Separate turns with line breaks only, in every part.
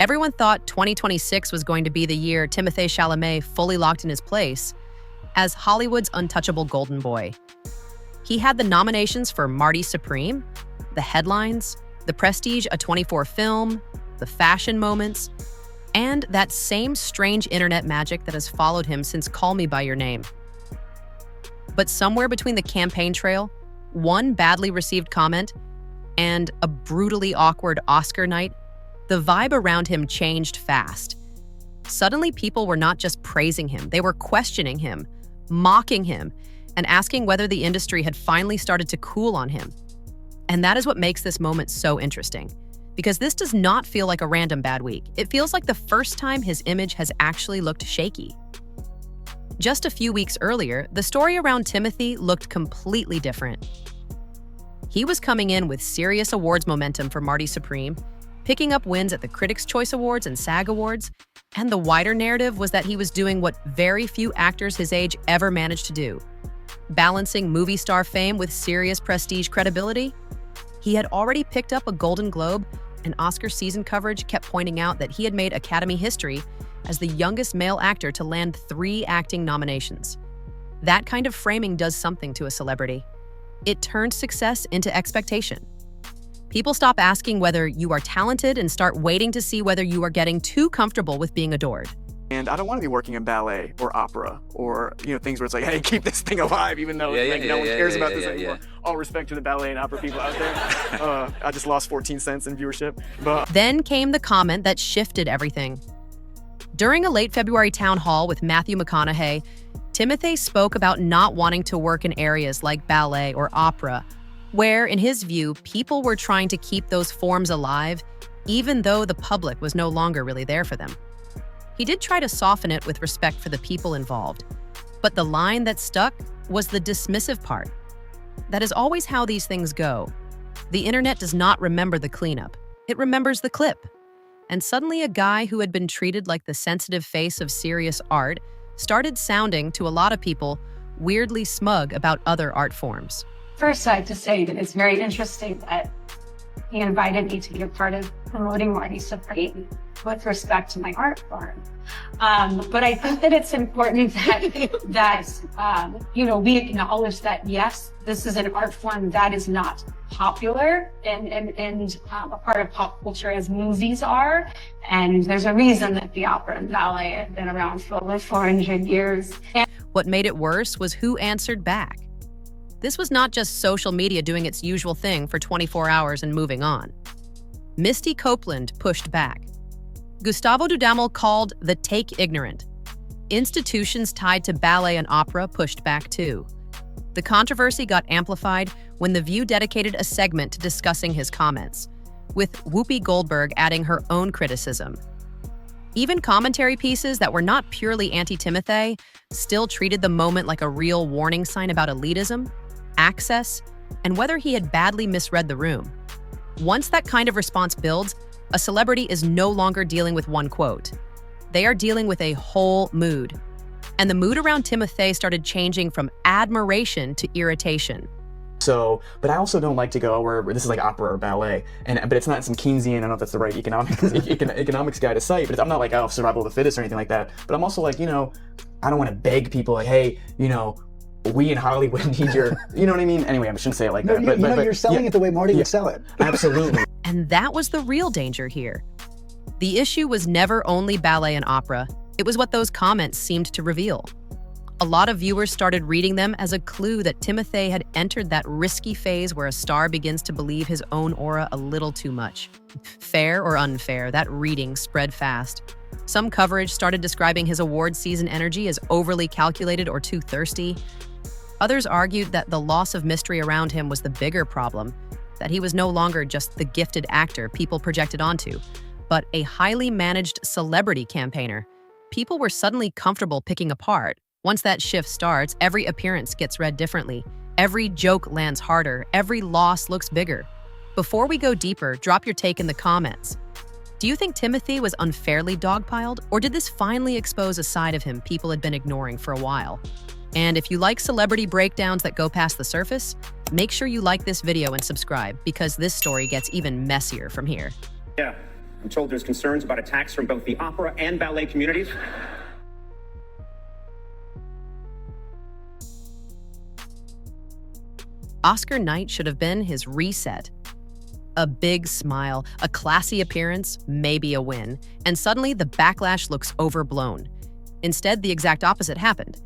Everyone thought 2026 was going to be the year Timothée Chalamet fully locked in his place as Hollywood's untouchable golden boy. He had the nominations for Marty Supreme, the headlines, the Prestige A24 film, the fashion moments, and that same strange internet magic that has followed him since Call Me By Your Name. But somewhere between the campaign trail, one badly received comment, and a brutally awkward Oscar night, the vibe around him changed fast. Suddenly, people were not just praising him, they were questioning him, mocking him, and asking whether the industry had finally started to cool on him. And that is what makes this moment so interesting. Because this does not feel like a random bad week. It feels like the first time his image has actually looked shaky. Just a few weeks earlier, the story around Timothée looked completely different. He was coming in with serious awards momentum for Marty Supreme, picking up wins at the Critics' Choice Awards and SAG Awards, and the wider narrative was that he was doing what very few actors his age ever managed to do, balancing movie star fame with serious prestige credibility. He had already picked up a Golden Globe, and Oscar season coverage kept pointing out that he had made Academy history as the youngest male actor to land 3 acting nominations. That kind of framing does something to a celebrity. It turns success into expectation. People stop asking whether you are talented and start waiting to see whether you are getting too comfortable with being adored.
And I don't want to be working in ballet or opera or, things where it's like, hey, keep this thing alive, even though no one cares about this anymore. All respect to the ballet and opera people out there. I just lost 14 cents in viewership. But
Then came the comment that shifted everything. During a late February town hall with Matthew McConaughey, Timothée spoke about not wanting to work in areas like ballet or opera, where, in his view, people were trying to keep those forms alive, even though the public was no longer really there for them. He did try to soften it with respect for the people involved, but the line that stuck was the dismissive part. That is always how these things go. The internet does not remember the cleanup. It remembers the clip. And suddenly a guy who had been treated like the sensitive face of serious art started sounding, to a lot of people, weirdly smug about other art forms.
First, I have to say that it's very interesting that he invited me to be a part of promoting Marty Supreme with respect to my art form. But I think that it's important that we acknowledge that, yes, this is an art form that is not popular and a part of pop culture as movies are. And there's a reason that the opera and ballet have been around for over 400 years.
What made it worse was who answered back. This was not just social media doing its usual thing for 24 hours and moving on. Misty Copeland pushed back. Gustavo Dudamel called the take ignorant. Institutions tied to ballet and opera pushed back too. The controversy got amplified when The View dedicated a segment to discussing his comments, with Whoopi Goldberg adding her own criticism. Even commentary pieces that were not purely anti-Timothée still treated the moment like a real warning sign about elitism, access, and whether he had badly misread the room. Once that kind of response builds, a celebrity is no longer dealing with one quote. They are dealing with a whole mood. And the mood around Timothée started changing from admiration to irritation.
But I also don't like to go where this is like opera or ballet, but it's not some Keynesian, I don't know if that's the right economics guy to cite, but I'm not like, survival of the fittest or anything like that. But I'm also like, I don't want to beg people like, hey, we in Hollywood need your, you know what I mean? Anyway, I shouldn't say it like that.
But you're selling it the way Marty would sell it.
Absolutely.
And that was the real danger here. The issue was never only ballet and opera. It was what those comments seemed to reveal. A lot of viewers started reading them as a clue that Timothée had entered that risky phase where a star begins to believe his own aura a little too much. Fair or unfair, that reading spread fast. Some coverage started describing his award season energy as overly calculated or too thirsty. Others argued that the loss of mystery around him was the bigger problem, that he was no longer just the gifted actor people projected onto, but a highly managed celebrity campaigner. People were suddenly comfortable picking apart. Once that shift starts, every appearance gets read differently. Every joke lands harder. Every loss looks bigger. Before we go deeper, drop your take in the comments. Do you think Timothée was unfairly dogpiled, or did this finally expose a side of him people had been ignoring for a while? And if you like celebrity breakdowns that go past the surface, make sure you like this video and subscribe, because this story gets even messier from here.
Yeah, I'm told there's concerns about attacks from both the opera and ballet communities.
Oscar night should have been his reset. A big smile, a classy appearance, maybe a win, and suddenly the backlash looks overblown. Instead, the exact opposite happened.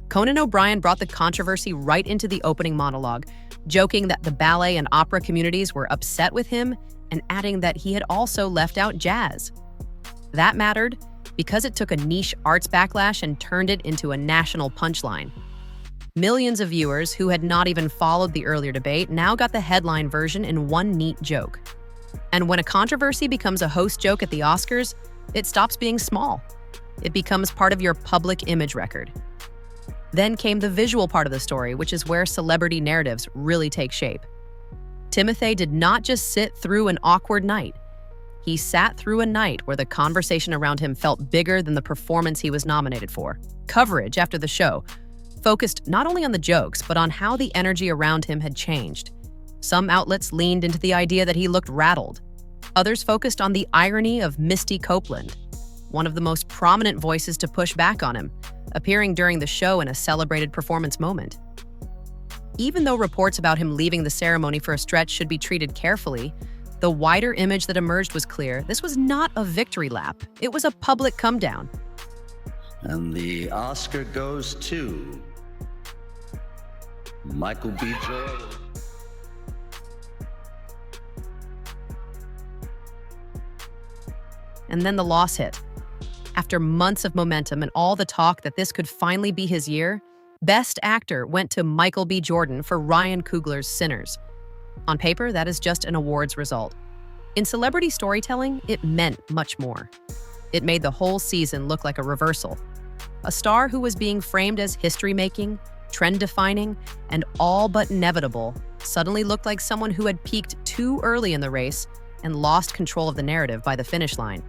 Conan O'Brien brought the controversy right into the opening monologue, joking that the ballet and opera communities were upset with him and adding that he had also left out jazz. That mattered because it took a niche arts backlash and turned it into a national punchline. Millions of viewers who had not even followed the earlier debate now got the headline version in one neat joke. And when a controversy becomes a host joke at the Oscars, it stops being small. It becomes part of your public image record. Then came the visual part of the story, which is where celebrity narratives really take shape. Timothée did not just sit through an awkward night. He sat through a night where the conversation around him felt bigger than the performance he was nominated for. Coverage after the show focused not only on the jokes, but on how the energy around him had changed. Some outlets leaned into the idea that he looked rattled. Others focused on the irony of Misty Copeland, one of the most prominent voices to push back on him, appearing during the show in a celebrated performance moment. Even though reports about him leaving the ceremony for a stretch should be treated carefully, the wider image that emerged was clear. This was not a victory lap. It was a public come-down.
And the Oscar goes to Michael B. Jordan.
And then the loss hit. After months of momentum and all the talk that this could finally be his year, Best Actor went to Michael B. Jordan for Ryan Coogler's Sinners. On paper, that is just an awards result. In celebrity storytelling, it meant much more. It made the whole season look like a reversal. A star who was being framed as history-making, trend-defining, and all but inevitable suddenly looked like someone who had peaked too early in the race and lost control of the narrative by the finish line.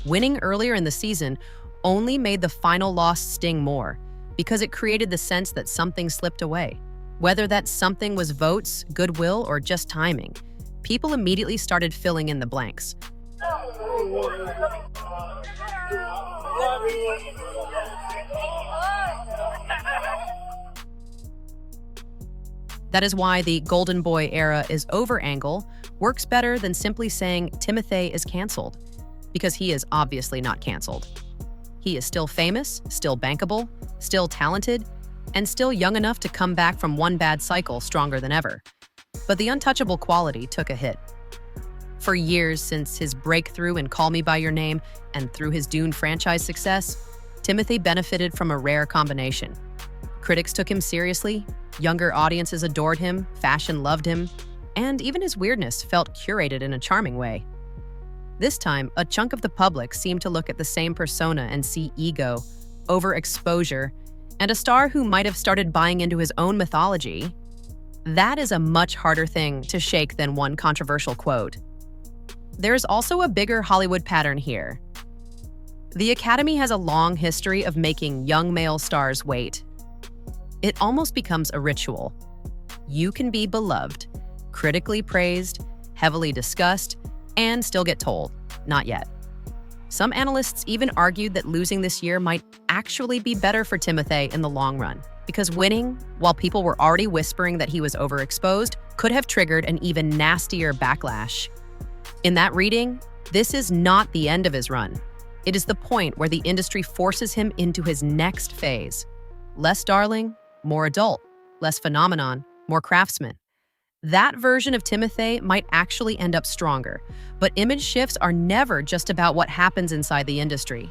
Winning earlier in the season only made the final loss sting more because it created the sense that something slipped away. Whether that something was votes, goodwill, or just timing, people immediately started filling in the blanks. That is why the Golden Boy era is over angle works better than simply saying Timothée is canceled, because he is obviously not canceled. He is still famous, still bankable, still talented, and still young enough to come back from one bad cycle stronger than ever. But the untouchable quality took a hit. For years since his breakthrough in Call Me By Your Name and through his Dune franchise success, Timothée benefited from a rare combination. Critics took him seriously, younger audiences adored him, fashion loved him, and even his weirdness felt curated in a charming way. This time, a chunk of the public seemed to look at the same persona and see ego, overexposure, and a star who might have started buying into his own mythology. That is a much harder thing to shake than one controversial quote. There's also a bigger Hollywood pattern here. The Academy has a long history of making young male stars wait. It almost becomes a ritual. You can be beloved, critically praised, heavily discussed, and still get told, not yet. Some analysts even argued that losing this year might actually be better for Timothée in the long run, because winning, while people were already whispering that he was overexposed, could have triggered an even nastier backlash. In that reading, this is not the end of his run. It is the point where the industry forces him into his next phase. Less darling, more adult, less phenomenon, more craftsman. That version of Timothée might actually end up stronger, but image shifts are never just about what happens inside the industry.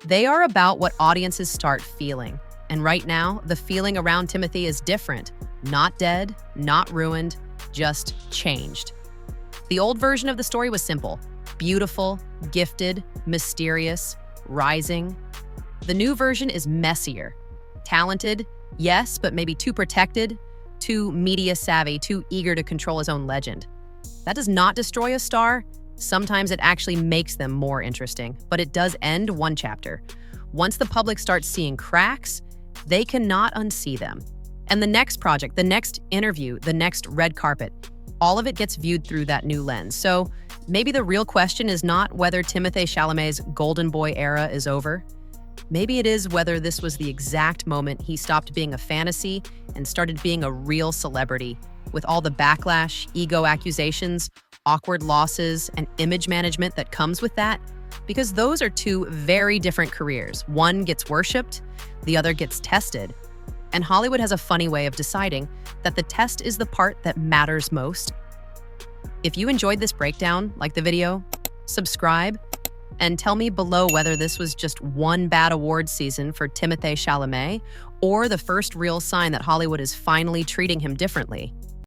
They are about what audiences start feeling. And right now, the feeling around Timothée is different. Not dead, not ruined, just changed. The old version of the story was simple: beautiful, gifted, mysterious, rising. The new version is messier. Talented, yes, but maybe too protected, too media savvy, too eager to control his own legend. That does not destroy a star. Sometimes it actually makes them more interesting, but it does end one chapter. Once the public starts seeing cracks, they cannot unsee them. And the next project, the next interview, the next red carpet, all of it gets viewed through that new lens. So Maybe the real question is not whether Timothée Chalamet's golden boy era is over. Maybe it is whether this was the exact moment he stopped being a fantasy and started being a real celebrity, with all the backlash, ego accusations, awkward losses, and image management that comes with that. Because those are two very different careers. One gets worshipped, the other gets tested. And Hollywood has a funny way of deciding that the test is the part that matters most. If you enjoyed this breakdown, like the video, subscribe, and tell me below whether this was just one bad award season for Timothée Chalamet or the first real sign that Hollywood is finally treating him differently.